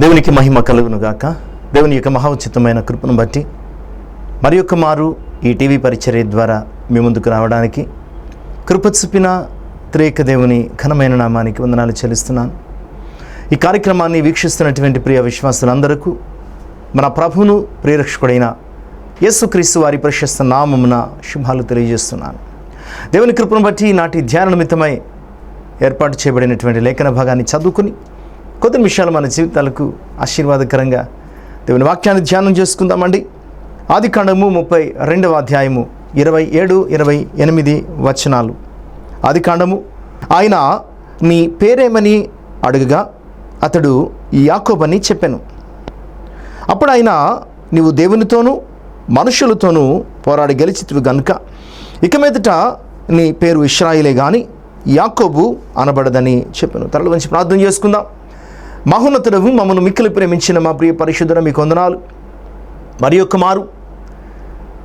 దేవునికి మహిమ కలుగును గాక. దేవుని యొక్క మహోచితమైన కృపను బట్టి మరి యొక్క మారు ఈ టీవీ పరిచర్య ద్వారా మీ ముందుకు రావడానికి కృప చూపిన త్రేక దేవుని ఘనమైన నామానికి వందనాలు చెల్లిస్తున్నాను. ఈ కార్యక్రమాన్ని వీక్షిస్తున్నటువంటి ప్రియ విశ్వాసులందరికీ మన ప్రభువును ప్రియరక్షకుడైన యేసుక్రీస్తు వారి ప్రశస్త నామమున శుభాలు తెలియజేస్తున్నాను. దేవుని కృపను బట్టి నాటి ధ్యాన నిమిత్తమై ఏర్పాటు చేయబడినటువంటి లేఖన భాగాన్ని చదువుకుని కొద్ది నిమిషాలు మన జీవితాలకు ఆశీర్వాదకరంగా దేవుని వాక్యాన్ని ధ్యానం చేసుకుందామండి. ఆదికాండము 32వ అధ్యాయము 27-28 వచనాలు. ఆదికాండము. ఆయన నీ పేరేమని అడుగగా అతడు యాకోబని చెప్పెను. అప్పుడు ఆయన, నీవు దేవునితోనూ మనుషులతోనూ పోరాడి గెలిచితివి గనుక ఇక మీదట నీ పేరు ఇశ్రాయేలే గాని యాకోబు అనబడదని చెప్పాను. తరలి వంచి ప్రార్థన చేసుకుందాం. మహోన్నతుడవు, మమ్మల్ని మిక్కిలి ప్రేమించిన మా ప్రియ పరిశుద్ధుడ, మీకు వందనాలు. మరి యొక్క మారు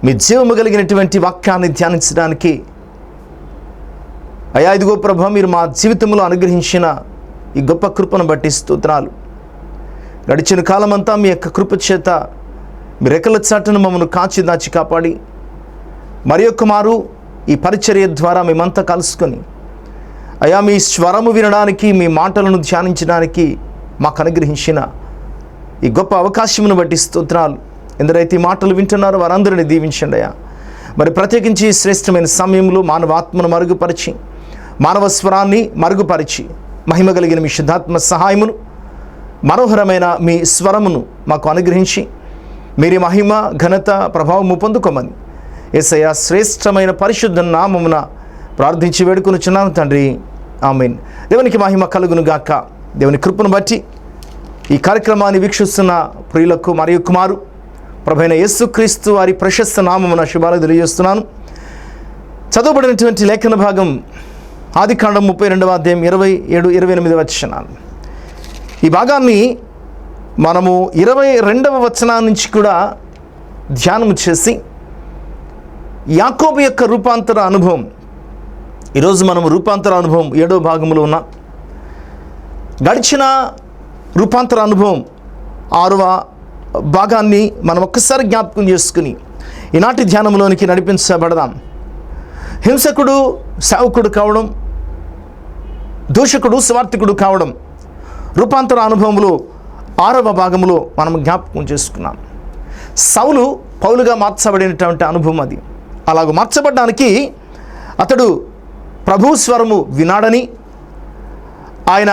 మీ జీవము కలిగినటువంటి వాక్యాన్ని ధ్యానించడానికి అయా ఇదిగో ప్రభా, మీరు మా జీవితంలో అనుగ్రహించిన ఈ గొప్ప కృపను బట్టి స్తోత్రాలు. గడిచిన కాలమంతా మీ యొక్క కృప చేత మీ రెక్కల చాటును మమ్మల్ని కాచి దాచి కాపాడి మరి యొక్క మారు ఈ పరిచర్య ద్వారా మేమంతా కలుసుకొని అయా మీ స్వరము వినడానికి, మీ మాటలను ధ్యానించడానికి మాకు అనుగ్రహించిన ఈ గొప్ప అవకాశమును బట్టి స్తోత్రాలు. ఎందరైతే ఈ మాటలు వింటున్నారో వారందరినీ దీవించండి అయ్యా. మరి ప్రత్యేకించి శ్రేష్టమైన సమయంలో మానవ ఆత్మను మరుగుపరిచి, మానవ స్వరాన్ని మరుగుపరిచి, మహిమ కలిగిన మీ శుద్ధాత్మ సహాయమును, మనోహరమైన మీ స్వరమును మాకు అనుగ్రహించి మీరి మహిమ ఘనత ప్రభావము పొందుకోమని యేసయ్య శ్రేష్టమైన పరిశుద్ధ నామమున ప్రార్థించి వేడుకొనుచున్నాను తండ్రి, ఆమేన్. దేవునికి మహిమ కలుగును గాక. దేవుని కృపను బట్టి ఈ కార్యక్రమాన్ని వీక్షిస్తున్న ప్రియులకు మరియు కుమారు ప్రభువైన యేసుక్రీస్తు వారి ప్రశస్త నామమున శుభాలు తెలియజేస్తున్నాను. చదవబడినటువంటి లేఖన భాగం ఆదికాండం 32వ అధ్యాయం 27-28 వచనాలు. ఈ భాగాన్ని మనము 22వ వచనం నుంచి కూడా ధ్యానం చేసి యాకోబు యొక్క రూపాంతర అనుభవం, ఈరోజు మనము రూపాంతర అనుభవం 7వ భాగంలో ఉన్నాం. గడిచిన రూపాంతర అనుభవం 6వ భాగాన్ని మనం ఒక్కసారి జ్ఞాపకం చేసుకుని ఈనాటి ధ్యానంలోనికి నడిపించబడదాం. హింసకుడు సేవకుడు కావడం, దూషకుడు స్వార్థికుడు కావడం రూపాంతర అనుభవంలో 6వ భాగంలో మనం జ్ఞాపకం చేసుకున్నాం. సౌలు పౌలుగా మార్చబడినటువంటి అనుభవం అది. అలాగ మార్చబడ్డానికి అతడు ప్రభు స్వరము వినాడని, ఆయన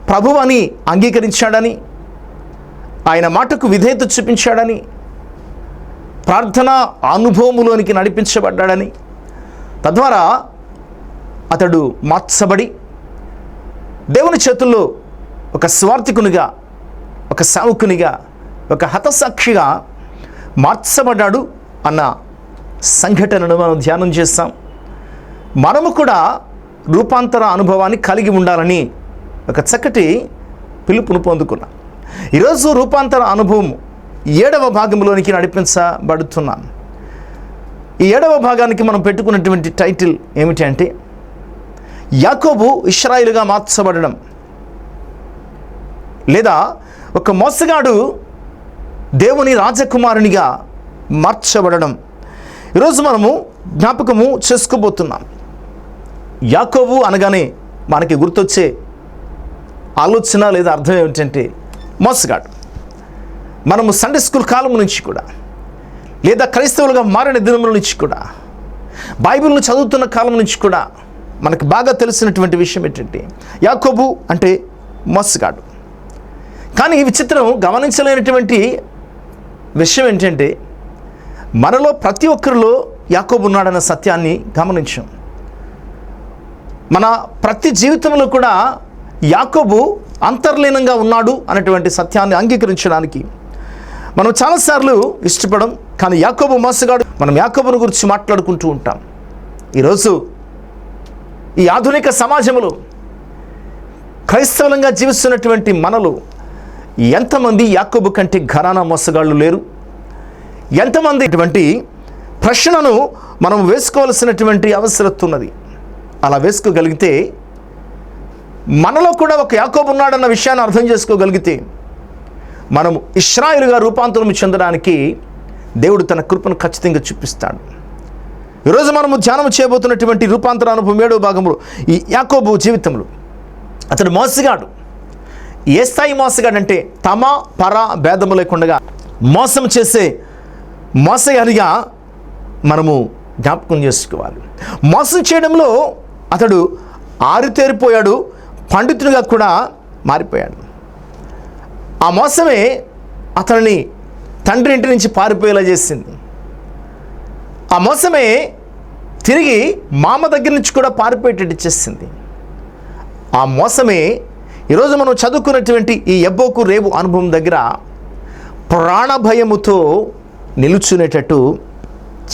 ప్రభు అని అంగీకరించాడని, ఆయన మాటకు విధేయత చూపించాడని, ప్రార్థన అనుభవములోనికి నడిపించబడ్డాడని, తద్వారా అతడు మార్చబడి దేవుని చేతుల్లో ఒక స్వార్థికునిగా, ఒక సేవకునిగా, ఒక హతసాక్షిగా మార్చబడ్డాడు అన్న సంఘటనను మనం ధ్యానం చేస్తాం. మనము కూడా రూపాంతర అనుభవాన్ని కలిగి ఉండాలని ఒక చక్కటి పిలుపును పొందుకున్నాం. ఈరోజు రూపాంతర అనుభవం 7వ భాగంలోనికి నడిపించబడుతున్నాం. ఈ 7వ భాగానికి మనం పెట్టుకున్నటువంటి టైటిల్ ఏమిటి అంటే, యాకోబు ఇశ్రాయేలుగా మార్చబడడం, లేదా ఒక మోసగాడు దేవుని రాజకుమారునిగా మార్చబడడం ఈరోజు మనము జ్ఞాపకము చేసుకోబోతున్నాం. యాకోబు అనగానే మనకి గుర్తొచ్చే ఆలోచన లేదా అర్థం ఏమిటంటే మోసగాడు. మనము సండే స్కూల్ కాలం నుంచి కూడా, లేదా క్రైస్తవులుగా మారిన దినముల నుంచి కూడా, బైబిల్ను చదువుతున్న కాలం నుంచి కూడా మనకు బాగా తెలిసినటువంటి విషయం ఏంటంటే యాకోబు అంటే మోసగాడు. కానీ ఈ విచిత్రం గమనించలేనటువంటి విషయం ఏంటంటే మనలో ప్రతి ఒక్కరిలో యాకోబు ఉన్నాడన్న సత్యాన్ని గమనించాం. మన ప్రతి జీవితంలో కూడా యాకోబు అంతర్లీనంగా ఉన్నాడు అనేటువంటి సత్యాన్ని అంగీకరించడానికి మనం చాలాసార్లు ఇష్టపడం. కానీ యాకోబు మోసగాడు. మనం యాకోబుని గురించి మాట్లాడుకుంటూ ఉంటాం. ఈరోజు ఈ ఆధునిక సమాజంలో క్రైస్తవులంగా జీవిస్తున్నటువంటి మనలో ఎంతమంది యాకోబు కంటే ఘరానా మోసగాళ్ళు లేరు? ఎంతమంది ఇటువంటి ప్రశ్నను మనం వేసుకోవాల్సినటువంటి అవసరం ఉన్నది. అలా వేసుకోగలిగితే మనలో కూడా ఒక యాకోబు ఉన్నాడన్న విషయాన్ని అర్థం చేసుకోగలిగితే మనము ఇశ్రాయేలుగా రూపాంతరం చెందడానికి దేవుడు తన కృపను ఖచ్చితంగా చూపిస్తాడు. ఈరోజు మనము ధ్యానం చేయబోతున్నటువంటి రూపాంతర అనుభవం 7వ భాగంలో ఈ యాకోబు జీవితంలో అతడు మోసగాడు. ఏ స్థాయి మోసగాడంటే తమ పర భేదము లేకుండా మోసం చేసే మోసగాడిగా మనము జ్ఞాపకం చేసుకోవాలి. మోసం చేయడంలో అతడు ఆరితేరిపోయాడు, పండితుడిగా కూడా మారిపోయాడు. ఆ మోసమే అతనిని తండ్రి ఇంటి నుంచి పారిపోయేలా చేసింది. ఆ మోసమే తిరిగి మామ దగ్గర నుంచి కూడా పారిపోయేటట్టు చేసింది. ఆ మోసమే ఈరోజు మనం చదువుకున్నటువంటి ఈ యబ్బోకు రేవు అనుభవం దగ్గర ప్రాణభయముతో నిలుచునేటట్టు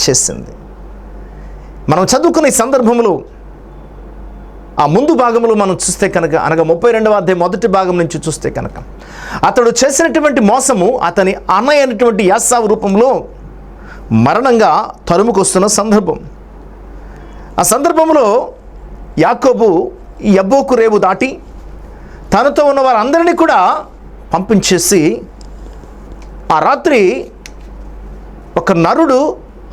చేసింది. మనం చదువుకునే సందర్భంలో ఆ ముందు భాగంలో మనం చూస్తే కనుక, అనగా 32వ అధ్యాయం మొదటి భాగం నుంచి చూస్తే కనుక, అతడు చేసినటువంటి మోసము అతని అన్నయ్య అయినటువంటి యాసావు రూపంలో మరణంగా తరుముకొస్తున్న సందర్భం. ఆ సందర్భంలో యాకోబు యబ్బోకు రేవు దాటి తనతో ఉన్న వారందరినీ కూడా పంపించేసి ఆ రాత్రి ఒక నరుడు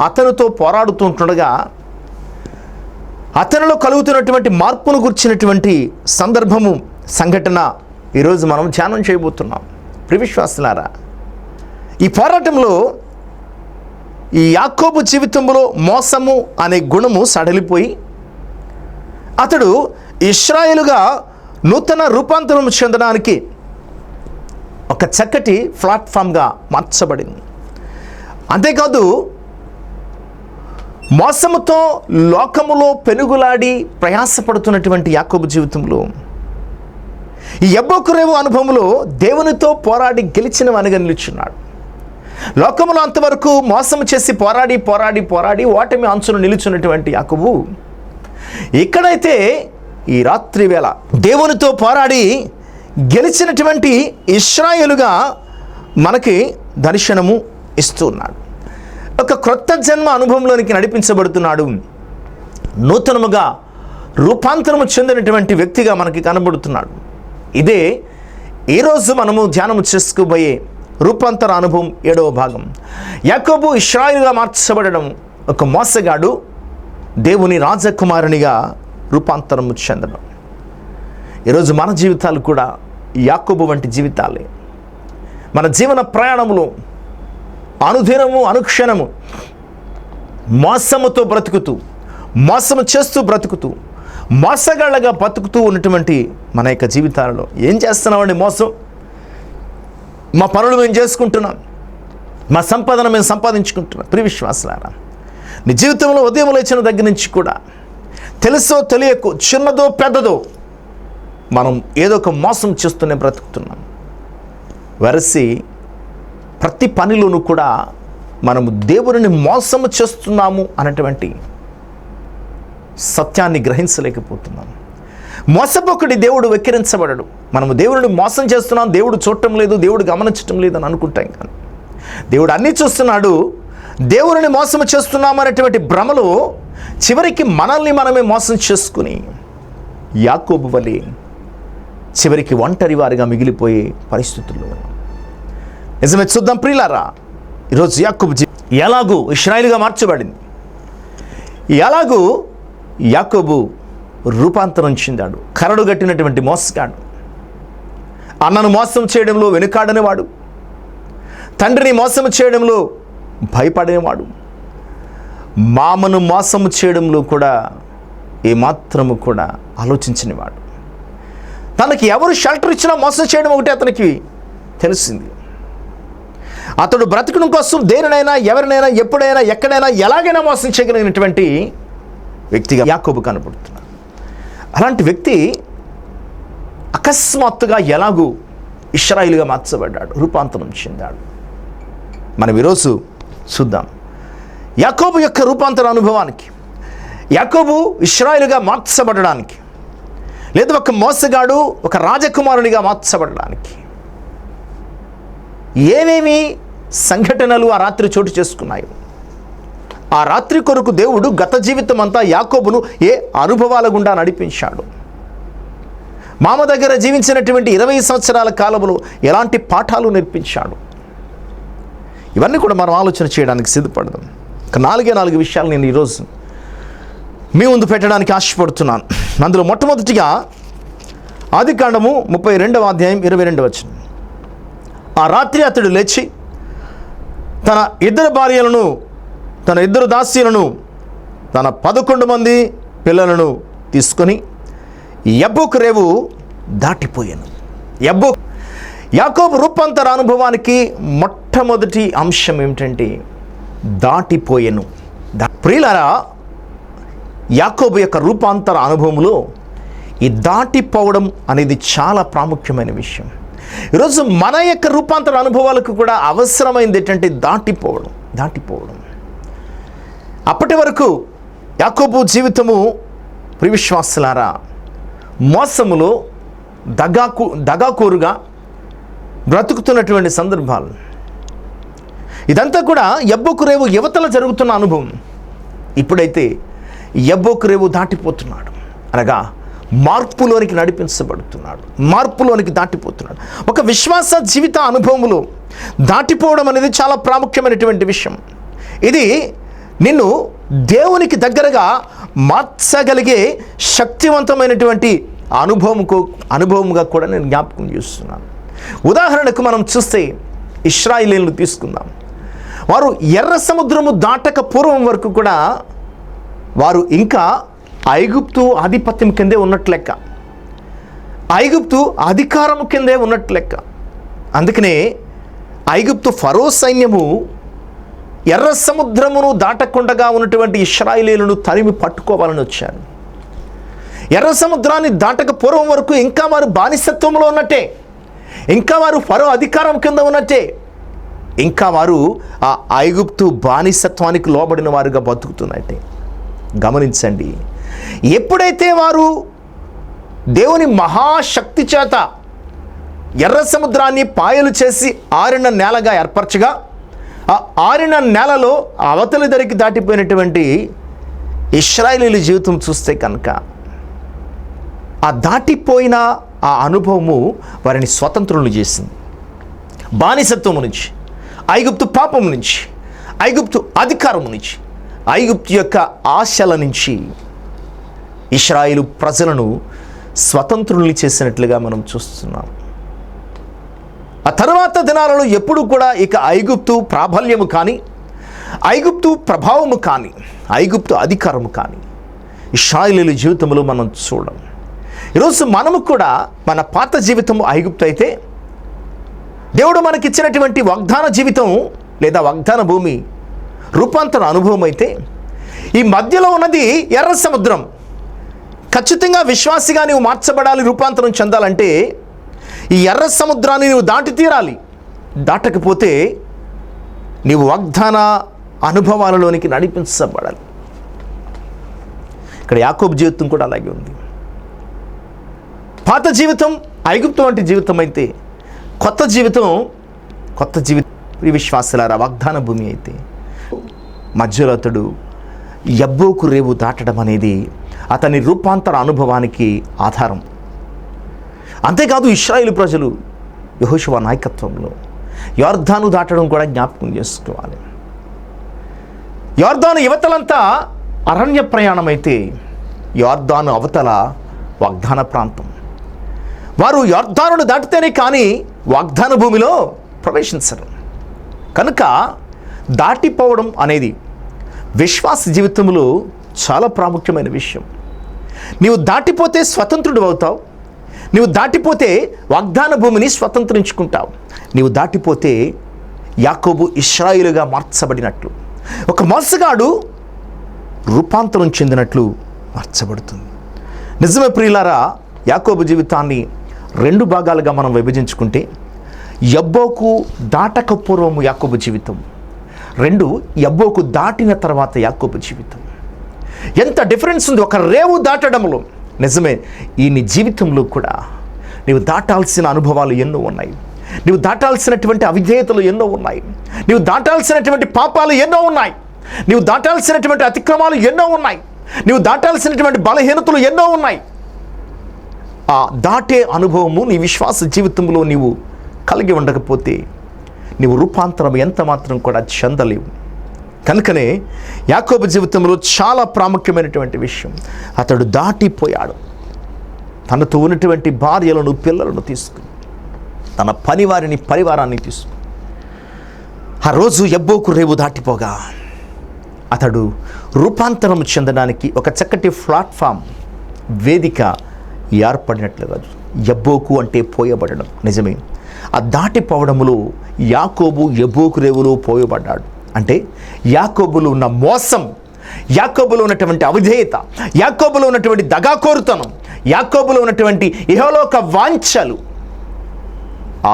అతనితో పోరాడుతుండగా అతనిలో కలుగుతున్నటువంటి మార్పును గుర్చినటువంటి సందర్భము, సంఘటన ఈరోజు మనం ధ్యానం చేయబోతున్నాం. ప్రియవిశ్వాసులారా, ఈ పోరాటంలో ఈ యాకోబు జీవితంలో మోసము అనే గుణము సడలిపోయి అతడు ఇశ్రాయేలుగా నూతన రూపాంతరం చెందడానికి ఒక చక్కటి ప్లాట్ఫామ్గా మార్చబడింది. అంతేకాదు, మోసముతో లోకములో పెనుగులాడి ప్రయాసపడుతున్నటువంటి యాకోబు జీవితంలో ఈ యబ్బోకు రేవు అనుభవంలో దేవునితో పోరాడి గెలిచిన వానిగా నిలుచున్నాడు. లోకములో అంతవరకు మోసం చేసి పోరాడి పోరాడి పోరాడి ఓటమి అంచును నిలుచున్నటువంటి యాకోబు ఇక్కడైతే ఈ రాత్రి వేళ దేవునితో పోరాడి గెలిచినటువంటి ఇశ్రాయేలుగా మనకి దర్శనము ఇస్తున్నాడు. ఒక క్రొత్త జన్మ అనుభవంలోనికి నడిపించబడుతున్నాడు. నూతనముగా రూపాంతరము చెందినటువంటి వ్యక్తిగా మనకి కనబడుతున్నాడు. ఇదే ఈరోజు మనము ధ్యానము చేసుకోబోయే రూపాంతర అనుభవం 7వ భాగం. యాకోబు ఇశ్రాయేలుగా మార్చబడడం, ఒక మోసగాడు దేవుని రాజకుమారునిగా రూపాంతరము చెందడం. ఈరోజు మన జీవితాలు కూడా యాకోబు వంటి జీవితాలే. మన జీవన ప్రయాణంలో అనుదినము అనుక్షణము మోసముతో బ్రతుకుతూ, మోసము చేస్తూ బ్రతుకుతూ, మోసగాళ్ళగా బతుకుతూ ఉన్నటువంటి మన యొక్క జీవితాలలో ఏం చేస్తున్నామండి? మోసం. మా పనులు మేము చేసుకుంటున్నాం, మా సంపాదన మేము సంపాదించుకుంటున్నాం. ప్రియవిశ్వాసులారా, నీ జీవితంలో ఉదయం లేచిన దగ్గర నుంచి కూడా తెలుసో తెలియకో, చిన్నదో పెద్దదో, మనం ఏదో ఒక మోసం చేస్తూనే బ్రతుకుతున్నాం. వరసి ప్రతి పనిలోనూ కూడా మనము దేవుని మోసము చేస్తున్నాము అన్నటువంటి సత్యాన్ని గ్రహించలేకపోతున్నాం. మోసపోకుడి దేవుడు వెక్కిరించబడడు. మనము దేవుడిని మోసం చేస్తున్నాం, దేవుడు చూడటం లేదు, దేవుడు గమనించటం లేదు అని అనుకుంటాం. కానీ దేవుడు అన్నీ చూస్తున్నాడు. దేవుడిని మోసం చేస్తున్నాము అనేటువంటి భ్రమలో చివరికి మనల్ని మనమే మోసం చేసుకుని యాకోబు వలె చివరికి ఒంటరి వారిగా మిగిలిపోయే పరిస్థితుల్లో ఉన్నాం. నిజమే. చూద్దాం ప్రియులారా, ఈరోజు యాకోబు ఎలాగూ ఇశ్రాయేలుగా మార్చబడింది, ఎలాగూ యాకోబు రూపాంతరం చెందాడు. కరడు గట్టినటువంటి మోసగాడు, అన్నను మోసం చేయడంలో వెనుకాడనేవాడు, తండ్రిని మోసం చేయడంలో భయపడేవాడు, మామను మోసం చేయడంలో కూడా ఏమాత్రము కూడా ఆలోచించనివాడు. తనకి ఎవరు షెల్టర్ ఇచ్చినా మోసం చేయడం ఒకటి అతనికి తెలిసింది. అతడు బ్రతకడం కోసం దేనినైనా, ఎవరినైనా, ఎప్పుడైనా, ఎక్కడైనా, ఎలాగైనా మోసం చేయగలిగినటువంటి వ్యక్తిగా యాకోబు కనబడుతున్నాడు. అలాంటి వ్యక్తి అకస్మాత్తుగా ఎలాగూ ఇశ్రాయేలుగా మార్చబడ్డాడు, రూపాంతరం చెందాడు. మనం ఈరోజు చూద్దాం యాకోబు యొక్క రూపాంతర అనుభవానికి, యాకోబు ఇశ్రాయేలుగా మార్చబడడానికి, లేదా ఒక మోసగాడు ఒక రాజకుమారునిగా మార్చబడడానికి ఏమేమి సంఘటనలు ఆ రాత్రి చోటు చేసుకున్నాయి. ఆ రాత్రి కొరకు దేవుడు గత జీవితం అంతా యాకోబును ఏ అనుభవాల గుండా నడిపించాడు. మామ దగ్గర జీవించినటువంటి 20 సంవత్సరాల కాలంలో ఎలాంటి పాఠాలు నేర్పించాడు. ఇవన్నీ కూడా మనం ఆలోచన చేయడానికి సిద్ధపడదాం. ఒక 4 విషయాలు నేను ఈరోజు మీ ముందు పెట్టడానికి ఆశపడుతున్నాను. అందులో మొట్టమొదటిగా ఆదికాండము 32వ అధ్యాయం 22వ వచనం. ఆ రాత్రి అతడు లేచి తన 2 భార్యలను, తన 2 దాసీలను, తన 11 మంది పిల్లలను తీసుకొని యబ్బోకు రేవు దాటిపోయాను. యాకోబు రూపాంతర అనుభవానికి మొట్టమొదటి అంశం ఏమిటంటే దాటిపోయాను. ప్రియులారా, యాకోబు యొక్క రూపాంతర అనుభవంలో ఈ దాటిపోవడం అనేది చాలా ప్రాముఖ్యమైన విషయం. ఈరోజు మన యొక్క రూపాంతర అనుభవాలకు కూడా అవసరమైంది ఏంటంటే దాటిపోవడం. అప్పటి వరకు యాకోబు జీవితము ప్రియవిశ్వాసులారా మోసములో దగాకోరుగా బ్రతుకుతున్నటువంటి సందర్భాలు. ఇదంతా కూడా యబ్బోకు రేవు యువతల జరుగుతున్న అనుభవం. ఇప్పుడైతే యబ్బోకు రేవు దాటిపోతున్నాడు, అనగా మార్పులోనికి నడిపించబడుతున్నాడు, మార్పులోనికి దాటిపోతున్నాడు. ఒక విశ్వాస జీవిత అనుభవంలో దాటిపోవడం అనేది చాలా ప్రాముఖ్యమైనటువంటి విషయం. ఇది నిన్ను దేవునికి దగ్గరగా మార్చగలిగే శక్తివంతమైనటువంటి అనుభవంగా కూడా నేను జ్ఞాపకం చేస్తున్నాను. ఉదాహరణకు మనం చూస్తే ఇశ్రాయేలీయులను తీసుకుందాం. వారు ఎర్ర సముద్రము దాటక పూర్వం వరకు కూడా వారు ఇంకా ఐగుప్తు ఆధిపత్యం కిందే ఉన్నట్లు లెక్క, ఐగుప్తు అధికారము కిందే ఉన్నట్లు లెక్క. అందుకనే ఐగుప్తు ఫరో సైన్యము ఎర్ర సముద్రమును దాటకుండగా ఉన్నటువంటి ఇశ్రాయేలీయులను తరిమి పట్టుకోవాలని వచ్చారు. ఎర్ర సముద్రాన్ని దాటక పూర్వం వరకు ఇంకా వారు బానిసత్వంలో ఉన్నట్టే, ఇంకా వారు ఫరో అధికారం కింద ఉన్నట్టే, ఇంకా వారు ఆ ఐగుప్తు బానిసత్వానికి లోబడిన వారుగా బతుకుతున్నట్టే. గమనించండి, ఎప్పుడైతే వారు దేవుని మహాశక్తి చేత ఎర్ర సముద్రాన్ని పాయలు చేసి ఆరిన నేలగా ఏర్పరచగా, ఆ ఆరిన నేలలో అవతలి దరికి దాటిపోయినటువంటి ఇశ్రాయేలీయుల జీవితం చూస్తే కనుక ఆ దాటిపోయిన ఆ అనుభవము వారిని స్వతంత్రులు చేసింది. బానిసత్వము నుంచి, ఐగుప్తు పాపం నుంచి, ఐగుప్తు అధికారము నుంచి, ఐగుప్తు యొక్క ఆశల నుంచి ఇశ్రాయేలు ప్రజలను స్వతంత్రుల్ని చేసినట్లుగా మనం చూస్తున్నాం. ఆ తర్వాత దినాలలో ఎప్పుడు కూడా ఇక ఐగుప్తు ప్రాబల్యము కానీ, ఐగుప్తు ప్రభావము కానీ, ఐగుప్తు అధికారము కానీ ఇశ్రాయేలీయుల జీవితంలో మనం చూడం. ఈరోజు మనము కూడా మన పాత జీవితం ఐగుప్తు అయితే, దేవుడు మనకిచ్చినటువంటి వాగ్దాన జీవితం లేదా వాగ్దాన భూమి రూపాంతర అనుభవం అయితే, ఈ మధ్యలో ఉన్నది ఎర్ర సముద్రం. ఖచ్చితంగా విశ్వాసిగా నీవు మార్చబడాలి, రూపాంతరం చెందాలంటే ఈ ఎర్ర సముద్రాన్ని నువ్వు దాటి తీరాలి. దాటకపోతే నీవు వాగ్దాన అనుభవాలలోనికి నడిపించబడాలి. ఇక్కడ యాకోబు జీవితం కూడా అలాగే ఉంది. పాత జీవితం ఐగుప్తు వంటి జీవితం అయితే, కొత్త జీవితం విశ్వాసులారా వాగ్దాన భూమి అయితే, మధ్యలో అతడు యబ్బోకు రేవు దాటడం అనేది అతని రూపాంతర అనుభవానికి ఆధారం. అంతేకాదు ఇశ్రాయేలు ప్రజలు యెహోషువ నాయకత్వంలో యొర్దాను దాటడం కూడా జ్ఞాపకం చేసుకోవాలి. యొర్దాను యువతలంతా అరణ్య ప్రయాణం అయితే, యొర్దాను అవతల వాగ్దాన ప్రాంతం. వారు యొర్దానును దాటితేనే కానీ వాగ్దాన భూమిలో ప్రవేశించరు. కనుక దాటిపోవడం అనేది విశ్వాస జీవితంలో చాలా ప్రాముఖ్యమైన విషయం. నీవు దాటిపోతే స్వతంత్రుడు అవుతావు, నీవు దాటిపోతే వాగ్దాన భూమిని స్వతంత్రించుకుంటావు. నీవు దాటిపోతే యాకోబు ఇశ్రాయేలుగా మార్చబడినట్లు, ఒక మోసగాడు రూపాంతరం చెందినట్లు మార్చబడుతుంది. నిజమే ప్రియులారా, యాకోబు జీవితాన్ని 2 భాగాలుగా మనం విభజించుకుంటే, యబ్బోకు దాటక పూర్వము యాకోబు జీవితం, 2 యబ్బోకు దాటిన తర్వాత యాకోబు జీవితం. ఎంత డిఫరెన్స్ ఉంది ఒక రేవు దాటడంలో. నిజమే, ఈ నీ జీవితంలో కూడా నీవు దాటాల్సిన అనుభవాలు ఎన్నో ఉన్నాయి, నీవు దాటాల్సినటువంటి అవిధేయతలు ఎన్నో ఉన్నాయి, నీవు దాటాల్సినటువంటి పాపాలు ఎన్నో ఉన్నాయి, నీవు దాటాల్సినటువంటి అతిక్రమాలు ఎన్నో ఉన్నాయి, నీవు దాటాల్సినటువంటి బలహీనతలు ఎన్నో ఉన్నాయి. ఆ దాటే అనుభవము నీ విశ్వాస జీవితంలో నీవు కలిగి ఉండకపోతే నీవు రూపాంతరం ఎంత మాత్రం కూడా చెందలేవు. కనుకనే యాకోబు జీవితంలో చాలా ప్రాముఖ్యమైనటువంటి విషయం, అతడు దాటిపోయాడు. తనతో ఉన్నటువంటి భార్యలను పిల్లలను తీసుకుని, తన పరివారాన్ని తీసుకుని ఆ రోజు యబ్బోకు రేవు దాటిపోగా అతడు రూపాంతరం చెందడానికి ఒక చక్కటి ప్లాట్ఫామ్, వేదిక ఏర్పడినట్లుగా. యబ్బోకు అంటే పోయబడడం. నిజమే, ఆ దాటిపోవడములో యాకోబు యబ్బోకు రేవులో పోయబడ్డాడు. అంటే యాకోబులో ఉన్న మోసం, యాకోబులో ఉన్నటువంటి అవిధేయత, యాకోబులో ఉన్నటువంటి దగాకోరుతనం, యాకోబులో ఉన్నటువంటి ఇహలోక వాంఛలు,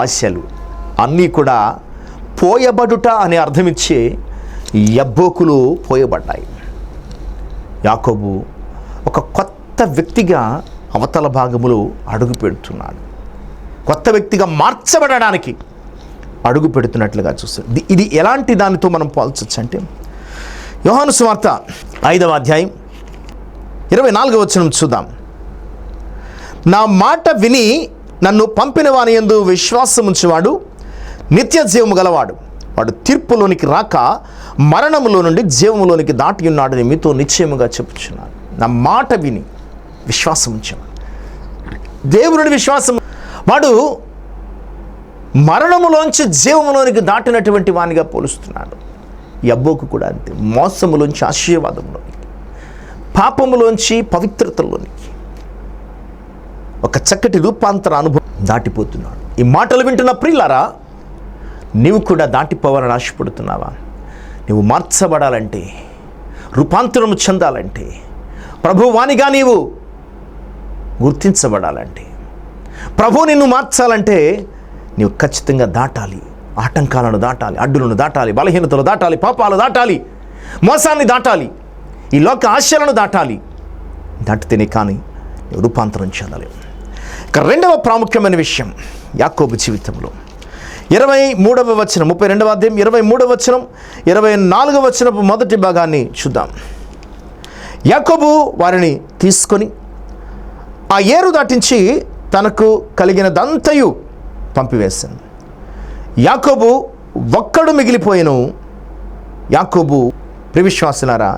ఆశలు అన్నీ కూడా పోయబడుట అనే అర్థమిచ్చే యబ్బోకులో పోయబడ్డాయి. యాకోబు ఒక కొత్త వ్యక్తిగా అవతల భాగములో అడుగు పెడుతున్నాడు. కొత్త వ్యక్తిగా మార్చబడడానికి అడుగు పెడుతున్నట్లుగా చూస్తుంది. ఇది ఎలాంటి దానితో మనం పోల్చొచ్చు అంటే, యోహాను సువార్త 5వ అధ్యాయం 24వ వచనం చూద్దాం. నా మాట విని నన్ను పంపిన వాని యందు విశ్వాసముంచువాడు నిత్య జీవము గలవాడు, వాడు తీర్పులోనికి రాక మరణములో నుండి జీవములోనికి దాటి ఉన్నాడని మీతో నిశ్చయముగా చెప్పుచున్నాను. నా మాట విని విశ్వాసం ఉంచాడు. దేవుని విశ్వాసం, వాడు మరణములోంచి జీవములోనికి దాటినటువంటి వానిగా పోలుస్తున్నాడు. యబ్బోకు కూడా అంతే. మోసములోంచి ఆశీర్వాదంలోనికి, పాపములోంచి పవిత్రతలోనికి ఒక చక్కటి రూపాంతర అనుభవం దాటిపోతున్నాడు. ఈ మాటలు వింటున్న ప్రియులారా, నీవు కూడా దాటిపోవాలని ఆశపడుతున్నావా? నీవు మార్చబడాలంటే, రూపాంతరము చెందాలంటే, ప్రభువానిగా నీవు గుర్తించబడాలంటే, ప్రభు నిన్ను మార్చాలంటే నీవు ఖచ్చితంగా దాటాలి. ఆటంకాలను దాటాలి, అడ్డులను దాటాలి, బలహీనతలు దాటాలి, పాపాలు దాటాలి, మోసాన్ని దాటాలి, ఈ లోక ఆశలను దాటాలి. దాటితేనే కానీ నీవు రూపాంతరం చెందలేవు. ఇక రెండవ ప్రాముఖ్యమైన విషయం యాకోబు జీవితంలో 23వ వచనం, 32వ అధ్యాయం 23వ వచనం, 24వ వచనపు మొదటి భాగాన్ని చూద్దాం. యాకోబు వారిని తీసుకొని ఆ ఏరు దాటించి తనకు కలిగినదంతయు పంపివేశాను. యాకోబు ఒక్కడు మిగిలిపోయాను. యాకోబు ప్రియవిశ్వాసులారా,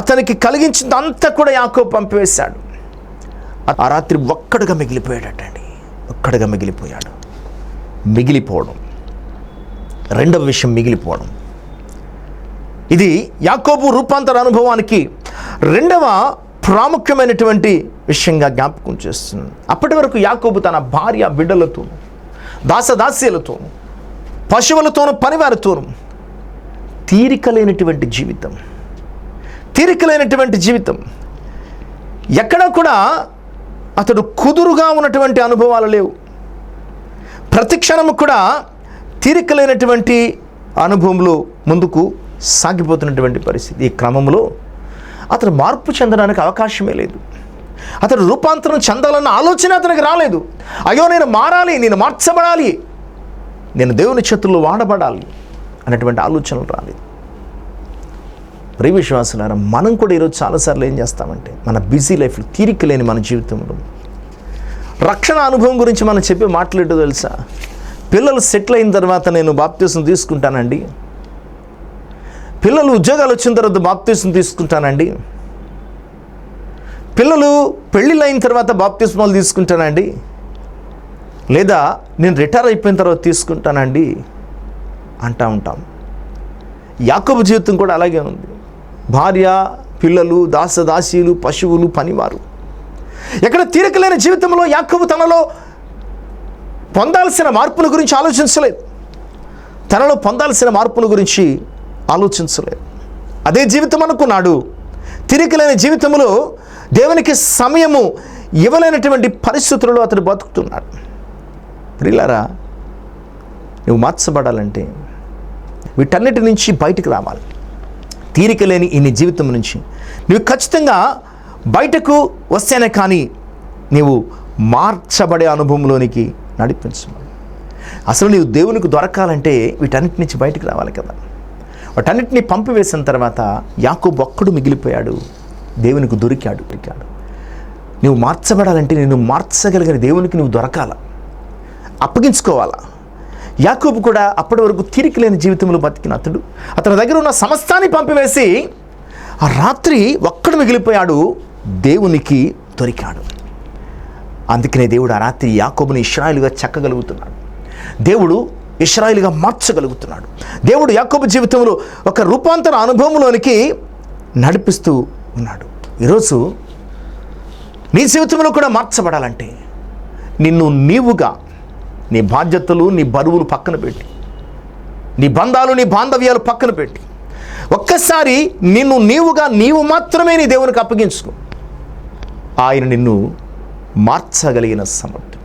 అతనికి కలిగించిందంతా కూడా యాకోబు పంపివేశాడు. ఆ రాత్రి ఒక్కడుగా మిగిలిపోయాడటండి. ఒక్కడుగా మిగిలిపోయాడు. మిగిలిపోవడం, రెండవ విషయం మిగిలిపోవడం. ఇది యాకోబు రూపాంతర అనుభవానికి రెండవ ప్రాముఖ్యమైనటువంటి విషయంగా జ్ఞాపకం చేస్తున్నాను. అప్పటి వరకు యాకోబు తన భార్య బిడ్డలతోనూ, దాసదాస్యలతోనూ, పశువులతోనూ, పనివారితోనూ తీరికలేనటువంటి జీవితం. ఎక్కడా కూడా అతడు కుదురుగా ఉన్నటువంటి అనుభవాలు లేవు. ప్రతి క్షణము కూడా తీరికలేనటువంటి అనుభవంలో ముందుకు సాగిపోతున్నటువంటి పరిస్థితి. ఈ క్రమంలో అతడు మార్పు చెందడానికి అవకాశమే లేదు. అతడు రూపాంతరం చెందాలన్న ఆలోచన అతనికి రాలేదు. అయ్యో, నేను మారాలి, నేను మార్చబడాలి, నేను దేవుని చేతుల్లో వాడబడాలి అనేటువంటి ఆలోచనలు రాలేదు. ప్రియ విశ్వాసులారా, మనం కూడా ఈరోజు చాలాసార్లు ఏం చేస్తామంటే, మన బిజీ లైఫ్లో తీరిక లేని మన జీవితంలో రక్షణ అనుభవం గురించి మనం చెప్పి మాట్లాడేటో తెలుసా? పిల్లలు సెటిల్ అయిన తర్వాత నేను బాప్తిసం తీసుకుంటానండి, పిల్లలు ఉద్యోగాలు వచ్చిన తర్వాత బాప్తిసం తీసుకుంటానండి, పిల్లలు పెళ్ళిళ్ళు అయిన తర్వాత బాప్తిస్మాలు తీసుకుంటానండి, లేదా నేను రిటైర్ అయిపోయిన తర్వాత తీసుకుంటానండి అంటూ ఉంటాం. యాకోబు జీవితం కూడా అలాగే ఉంది. భార్య, పిల్లలు, దాసదాసీలు, పశువులు, పనివారు. ఎక్కడ తీరికలేని జీవితంలో యాకోబు తనలో పొందాల్సిన మార్పుల గురించి ఆలోచించలేదు. అదే జీవితం అనుకున్నాడు. తీరికలేని జీవితంలో దేవునికి సమయము ఇవ్వలేనటువంటి పరిస్థితులలో అతడు బతుకుతున్నాడు. ప్రియులారా, నువ్వు మార్చబడాలంటే వీటన్నిటి నుంచి బయటకు రావాలి. తీరిక లేని ఈ జీవితం నుంచి నువ్వు ఖచ్చితంగా బయటకు వస్తేనే కానీ నీవు మార్చబడే అనుభవంలోనికి నడిపించమని. అసలు నీవు దేవునికి దొరకాలంటే వీటన్నిటి నుంచి బయటకు రావాలి కదా. వాటన్నిటిని పంపివేసిన తర్వాత యాకోబు ఒక్కడు మిగిలిపోయాడు. దేవునికి దొరికాడు. నువ్వు మార్చబడాలంటే నిన్ను మార్చగలిగిన దేవునికి నువ్వు దొరకాల, అప్పగించుకోవాలా. యాకోబు కూడా అప్పటి వరకు తీరిక లేని జీవితంలో బతికిన అతని దగ్గర ఉన్న సమస్తాన్ని పంపివేసి ఆ రాత్రి ఒక్కడు మిగిలిపోయాడు, దేవునికి దొరికాడు. అందుకనే దేవుడు ఆ రాత్రి యాకోబుని ఇశ్రాయేలుగా చెక్కగలుగుతున్నాడు, దేవుడు ఇశ్రాయేలుగా మార్చగలుగుతున్నాడు. దేవుడు యాకోబు జీవితంలో ఒక రూపాంతర అనుభవంలోనికి నడిపిస్తూ ఉన్నాడు. ఈరోజు నీ జీవితంలో కూడా మార్చబడాలంటే నిన్ను నీవుగా, నీ బాధ్యతలు, నీ బరువులు పక్కన పెట్టి, నీ బంధాలు, నీ బాంధవ్యాలు పక్కన పెట్టి ఒక్కసారి నిన్ను నీవుగా నీవు మాత్రమే నీ దేవునికి అప్పగించుకో. ఆయన నిన్ను మార్చగలిగిన సమర్థుడు.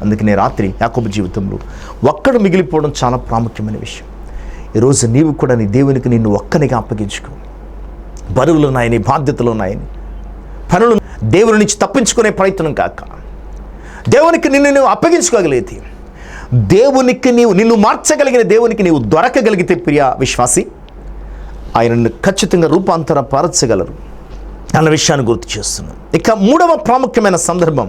అందుకనే రాత్రి యాకోబు జీవితంలో ఒక్కడు మిగిలిపోవడం చాలా ప్రాముఖ్యమైన విషయం. ఈరోజు నీవు కూడా నీ దేవునికి నిన్ను ఒక్కనిగా అప్పగించుకో. బరువులు ఉన్నాయని, బాధ్యతలు ఉన్నాయని, పనులు దేవుని నుంచి తప్పించుకునే ప్రయత్నం కాక దేవునికి నిన్ను అప్పగించుకోగలిగితే, దేవునికి నిన్ను మార్చగలిగిన దేవునికి నీవు దొరకగలిగితే ప్రియ విశ్వాసి, ఆయనను ఖచ్చితంగా రూపాంతరపరచగలరు అన్న విషయాన్ని గుర్తు చేస్తున్నాను. ఇక మూడవ ప్రాముఖ్యమైన సందర్భం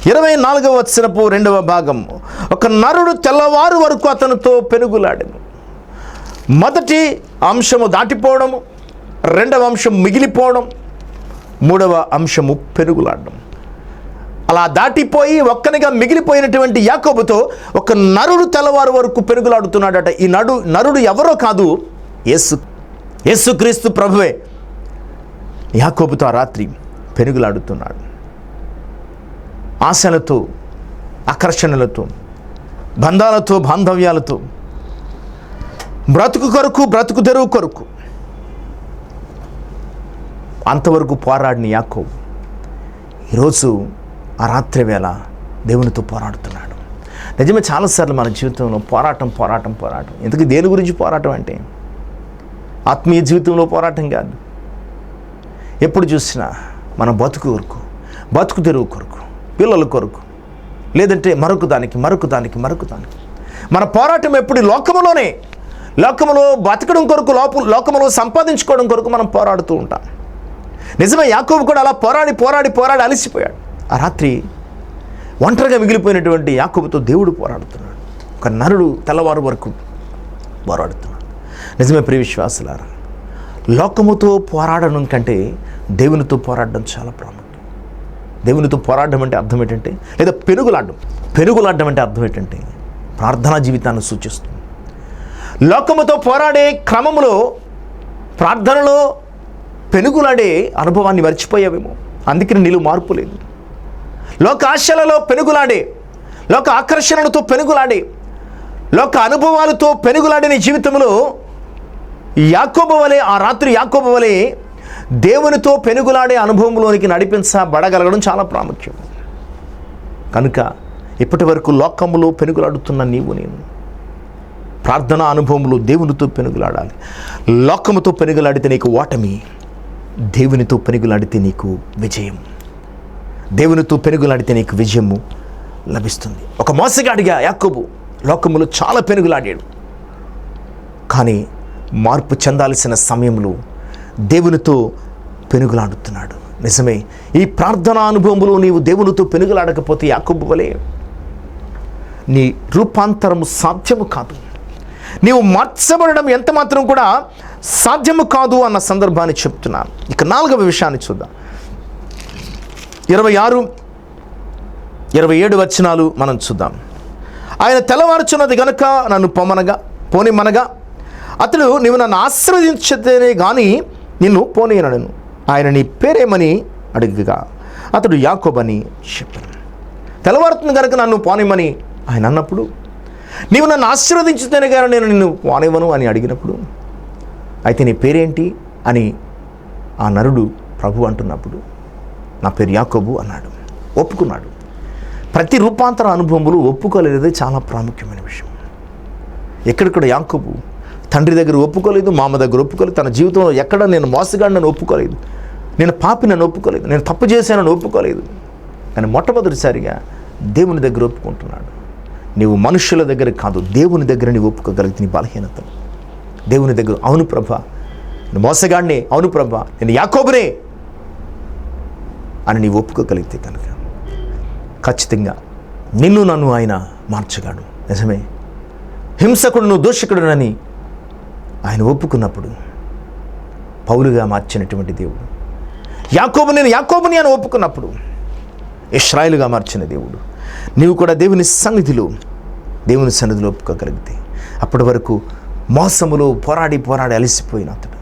24వ వచనపు 2వ భాగం. ఒక నరుడు తెల్లవారు వరకు అతనితో పెనుగులాడెను. మొదటి అంశము దాటిపోవడము, రెండవ అంశం మిగిలిపోవడం, మూడవ అంశము పెనుగులాడడం. అలా దాటిపోయి ఒక్కనిగా మిగిలిపోయినటువంటి యాకోబుతో ఒక నరుడు తెల్లవారు వరకు పెనుగులాడుతున్నాడట. ఈ నరుడు ఎవరో కాదు, యేసుక్రీస్తు ప్రభువే యాకోబుతో ఆ రాత్రి పెనుగులాడుతున్నాడు. ఆశలతో, ఆకర్షణలతో, బంధాలతో, బాంధవ్యాలతో, బ్రతుకు కొరకు, బ్రతుకు తెరువు కొరకు అంతవరకు పోరాడిన యాకోబు ఈరోజు ఆ రాత్రి వేళ దేవునితో పోరాడుతున్నాడు. నిజమే, చాలాసార్లు మన జీవితంలో పోరాటం. ఎందుకు దేని గురించి పోరాటం అంటే ఆత్మీయ జీవితంలో పోరాటం కాదు. ఎప్పుడు చూసినా మన బతుకు కొరకు, బతుకు తెరువు కొరకు, పిల్లల కొరకు, లేదంటే మరొక దానికి మన పోరాటం ఎప్పుడు లోకములో బతకడం కొరకు, లోకములో సంపాదించుకోవడం కొరకు మనం పోరాడుతూ ఉంటాం. నిజమే, యాకోబు కూడా అలా పోరాడి అలసిపోయాడు. ఆ రాత్రి ఒంటరిగా మిగిలిపోయినటువంటి యాకోబుతో దేవుడు పోరాడుతున్నాడు. ఒక నరుడు తెల్లవారు వరకు పోరాడుతున్నాడు. నిజమే ప్రియ విశ్వాసులారా, లోకముతో పోరాడడం కంటే దేవునితో పోరాడడం చాలా ప్రాముఖ్యం. దేవునితో పోరాడడం అంటే అర్థం ఏంటంటే, లేదా పెనుగులాడడం అంటే అర్థం ఏంటంటే ప్రార్థనా జీవితాన్ని సూచిస్తుంది. లోకముతో పోరాడే క్రమంలో ప్రార్థనలో పెనుగులాడే అనుభవాన్ని మర్చిపోయావేమో, అందుకని నీలో మార్పు లేదు. లోక ఆశలలో పెనుగులాడే, లోక ఆకర్షణలతో పెనుగులాడే, లోక అనుభవాలతో పెనుగులాడిన జీవితంలో యాకోబు వలె, ఆ రాత్రి యాకోబు వలె దేవునితో పెనుగులాడే అనుభవంలోనికి నడిపించబడగలగడం చాలా ప్రాముఖ్యం. కనుక ఇప్పటి వరకు లోకములో పెనుగులాడుతున్న నేను ప్రార్థనా అనుభవంలో దేవునితో పెనుగులాడాలి. లోకముతో పెనుగులాడితే నీకు ఓటమి, దేవునితో పెనుగులాడితే నీకు విజయం. దేవునితో పెనుగులాడితే నీకు విజయము లభిస్తుంది. ఒక మోసగాడిగా యాకోబు లోకములో చాలా పెనుగులాడాడు, కానీ మార్పు చెందాల్సిన సమయంలో దేవునితో పెనుగులాడుతున్నాడు. నిజమే, ఈ ప్రార్థనా అనుభవంలో నీవు దేవునితో పెనుగులాడకపోతే యాకోబు వలె నీ రూపాంతరము సాధ్యము కాదు, నీవు మార్చబడడం ఎంత మాత్రం కూడా సాధ్యము కాదు అన్న సందర్భాన్ని చెప్తున్నాను. ఇక 4వ విషయాన్ని చూద్దాం. 26, 27 వచనాలు మనం చూద్దాం. ఆయన తెల్లవారుచున్నది గనుక నన్ను పోనిమనగా అతడు నీవు నన్ను ఆశీర్వదించితేనే కానీ నిన్ను పోనీయనను. ఆయన నీ పేరేమని అడిగగా అతడు యాకోబని చెప్పాను. తెల్లవారుతుంది కనుక నన్ను పోనిమని ఆయన అన్నప్పుడు, నీవు నన్ను ఆశీర్వదించితేనే కానీ నేను నిన్ను పోనివ్వను అని అడిగినప్పుడు, అయితే నీ పేరేంటి అని ఆ నరుడు ప్రభు అంటున్నప్పుడు, నా పేరు యాకోబు అన్నాడు, ఒప్పుకున్నాడు. ప్రతి రూపాంతర అనుభవములు ఒప్పుకోలేదే చాలా ప్రాముఖ్యమైన విషయం. ఎక్కడిక్కడ యాకోబు తండ్రి దగ్గర ఒప్పుకోలేదు, మామ దగ్గర ఒప్పుకోలేదు, తన జీవితంలో ఎక్కడ నేను మోసగాడినని ఒప్పుకోలేదు, నేను పాపినని ఒప్పుకోలేదు, నేను తప్పు చేశానని ఒప్పుకోలేదు. కానీ మొట్టమొదటిసారిగా దేవుని దగ్గర ఒప్పుకుంటున్నాడు. నీవు మనుషుల దగ్గర కాదు, దేవుని దగ్గర నీవు ఒప్పుకోగలిగితే నీ బలహీనతను దేవుని దగ్గర, అవును ప్రభా నేను మోసగాడిని, అవును ప్రభా నేను యాకోబునే అని నీవు ఒప్పుకోగలిగితే కనుక ఖచ్చితంగా నిన్ను నన్ను ఆయన మార్చగాడు. నిజమే, హింసకుడును దూషకుడునని ఆయన ఒప్పుకున్నప్పుడు పౌలుగా మార్చినటువంటి దేవుడు, యాకోబుని అని ఒప్పుకున్నప్పుడు ఇశ్రాయేలుగా మార్చిన దేవుడు, నీవు కూడా దేవుని సన్నిధిలో ఒప్పుకోగలిగితే అప్పటి వరకు మోసములో పోరాడి అలసిపోయిన అతడు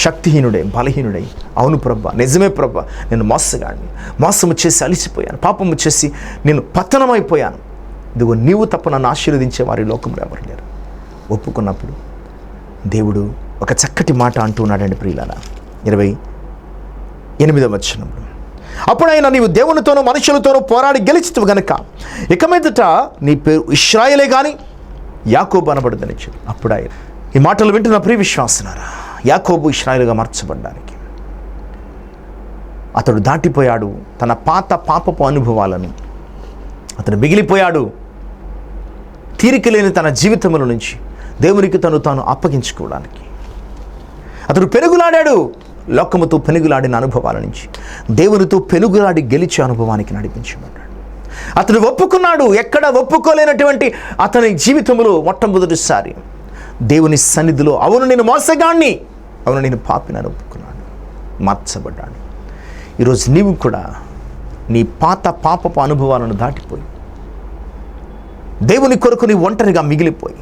శక్తిహీనుడై బలహీనుడై, అవును ప్రభా, నిజమే ప్రభా, నేను మోసము చేసి అలసిపోయాను, పాపము చేసి నేను పతనమైపోయాను, ఇదిగో నీవు తప్ప నన్ను ఆశీర్వదించే వారి లోకంలో ఎవరు లేరు ఒప్పుకున్నప్పుడు దేవుడు ఒక చక్కటి మాట అంటున్నాడండి ప్రియులారా. 28వ వచనంలో, అప్పుడు ఆయన నీవు దేవునితోనూ మనుషులతోనూ పోరాడి గెలిచితివి గనుక ఇక మీదట నీ పేరు ఇశ్రాయేలే కానీ యాకోబు అనబడదని చెప్పి, అప్పుడు ఆయన ఈ మాటలు వింటున్న ప్రియ విశ్వాసులారా, యాకోబు ఇశ్రాయేలుగా మార్చబడ్డానికి అతడు దాటిపోయాడు తన పాపపు అనుభవాలను. అతడు మిగిలిపోయాడు తీరిక లేని తన జీవితముల నుంచి దేవునికి తాను అప్పగించుకోవడానికి. అతడు పెనుగులాడాడు లోకముతో పెనుగులాడిన అనుభవాల నుంచి దేవునితో పెనుగులాడి గెలిచే అనుభవానికి నడిపించబడ్డాడు. అతడు ఒప్పుకున్నాడు, ఎక్కడ ఒప్పుకోలేనటువంటి అతని జీవితంలో మొట్టమొదటిసారి దేవుని సన్నిధిలో అవును నేను మోసగాణ్ణి, అవును నేను పాపినని ఒప్పుకున్నాడు, మార్చబడ్డాడు. ఈరోజు నీవు కూడా నీ పాపపు అనుభవాలను దాటిపోయి దేవుని కొరకు నీ ఒంటరిగా మిగిలిపోయి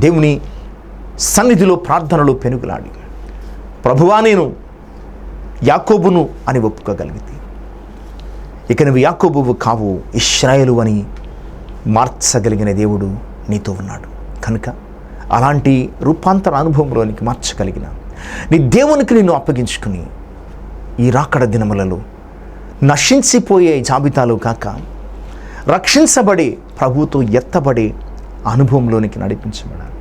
దేవుని సన్నిధిలో ప్రార్థనలో పెనుగులాడి ప్రభువా నేను యాకోబును అని ఒప్పుకోగలిగితే ఇక నువ్వు యాకోబువు కావు ఇశ్రాయేలు అని మార్చగలిగిన దేవుడు నీతో ఉన్నాడు కనుక అలాంటి రూపాంతర అనుభవంలోనికి మార్చగలిగిన నీ దేవునికి నిన్ను అప్పగించుకుని ఈ రాకడ దినములలో నశించిపోయే జాబితాలో కాక రక్షించబడి ప్రభువుతో ఎత్తబడే అనుభవంలోనికి నడిపించబడాలి.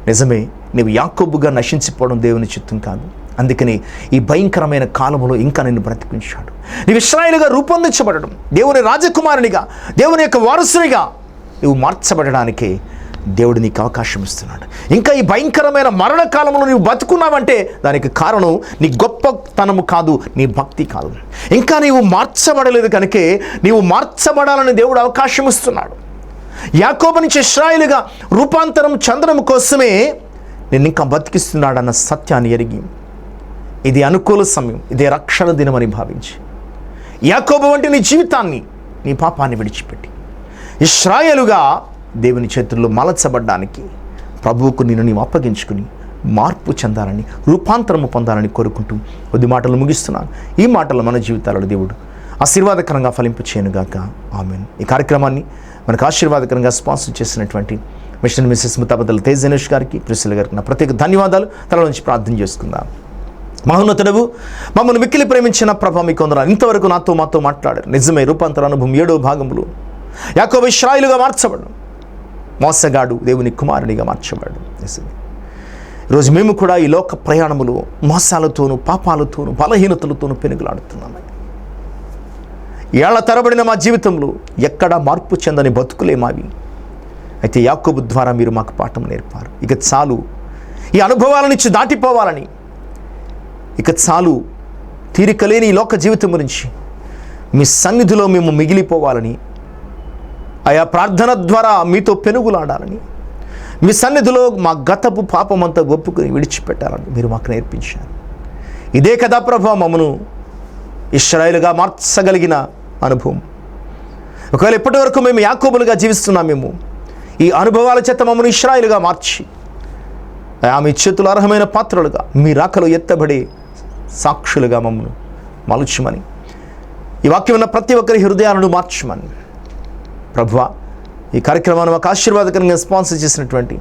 నిజమే, నీవు యాకోబుగా నశించిపోవడం దేవుని చిత్తం కాదు. అందుకని ఈ భయంకరమైన కాలంలో ఇంకా నిన్ను బ్రతికించాడు. నీవు ఇశ్రాయేలుగా రూపొందించబడడం, దేవుని రాజకుమారునిగా, దేవుని యొక్క వారసునిగా నువ్వు మార్చబడడానికే దేవుడు నీకు అవకాశం ఇస్తున్నాడు. ఇంకా ఈ భయంకరమైన మరణకాలంలో నీవు బతుకున్నావంటే దానికి కారణం నీ గొప్పతనము కాదు, నీ భక్తి కాదు. ఇంకా నీవు మార్చబడలేదు కనుకే నీవు మార్చబడాలని దేవుడు అవకాశం ఇస్తున్నాడు. యాకోబు నుంచి ఇశ్రాయేలుగా రూపాంతరం చెందడం కోసమే నేను ఇంకా బతికిస్తున్నాడన్న సత్యాన్ని ఎరిగి ఇది అనుకూల సమయం, ఇదే రక్షణ దినమని భావించి యాకోబు వంటి నీ జీవితాన్ని, నీ పాపాన్ని విడిచిపెట్టి ఇశ్రాయేలుగా దేవుని చేతుల్లో మలచబడ్డానికి ప్రభువుకు నిన్ను నీవు అప్పగించుకుని మార్పు చెందాలని, రూపాంతరము పొందాలని కోరుకుంటూ కొద్ది మాటలు ముగిస్తున్నాను. ఈ మాటలు మన జీవితాలలో దేవుడు ఆశీర్వాదకరంగా ఫలింపు చేయనుగాక. ఆమేన్. ఈ కార్యక్రమాన్ని మనకు ఆశీర్వాదకరంగా స్పాన్సర్ చేసినటువంటి మిషన్ మిస్సెస్ ముతాబద్దల తేజ్ దినేష్ గారికి, ప్రిసిల్ గారికి నా ప్రత్యేక ధన్యవాదాలు. తల నుంచి ప్రార్థన చేసుకుందాం. మహోన్నతుడవు, మమ్మల్ని మిక్కిలి ప్రేమించిన ప్రభా మీకు వందనాలు. ఇంతవరకు మాతో మాట్లాడారు. నిజమే, రూపాంతర అనుభవం 7వ భాగంలో యాకోబు ఇశ్రాయేలుగా మార్చబడ్డాడు, మోసగాడు దేవుని కుమారునిగా మార్చబడ్డాడు. నిజమే, ఈరోజు మేము కూడా ఈ లోక ప్రయాణములో మోసాలతోనూ పాపాలతోనూ బలహీనతలతోనూ పెనుగులాడుతున్నాము. ఏళ్ల తరబడిన మా జీవితంలో ఎక్కడా మార్పు చెందని బతుకులే మావి. అయితే యాకోబు ద్వారా మీరు మాకు పాఠం నేర్పారు. ఇక చాలు ఈ అనుభవాల నుంచి దాటిపోవాలని, ఇక చాలు తీరికలేని ఈ లోక జీవితం గురించి మీ సన్నిధిలో మేము మిగిలిపోవాలని, ఆయా ప్రార్థన ద్వారా మీతో పెనుగులాడాలని, మీ సన్నిధిలో మా గతపు పాపమంతా ఒప్పుకొని విడిచిపెట్టాలని మీరు మాకు నేర్పించారు. ఇదే కదా ప్రభా మమ్మను ఇశ్రాయేలుగా మార్చగలిగిన అనుభవం. ఒకవేళ ఇప్పటి వరకు మేము యాకోబులుగా జీవిస్తున్నామేమో, ఈ అనుభవాల చేత మమ్మల్ని ఇశ్రాయేలుగా మార్చి ఆమె చేతులు అర్హమైన పాత్రలుగా మీ రాకలో ఎత్తబడే సాక్షులుగా మమ్మల్ని మలుచుమని, ఈ వాక్యం ఉన్న ప్రతి ఒక్కరి హృదయాలను మార్చమని ప్రభువా, ఈ కార్యక్రమాన్ని మాకు ఆశీర్వాదకరంగా స్పాన్సర్ చేసినటువంటి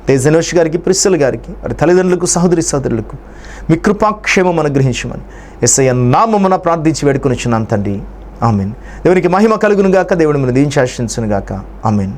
తేజ్ దినేష్ గారికి, ప్రిసిల్ గారికి, వారి తల్లిదండ్రులకు, సహోదరులకు మీ కృపాక్షేమం అనుగ్రహించమని యేసయ్య నామమున ప్రార్థించి వేడుకొనిచున్నాను తండ్రి. ఆమేన్. దేవునికి మహిమ కలుగును గాక. దేవుని మనం దీవించి ఆశీర్వదించును గాక. ఆమేన్.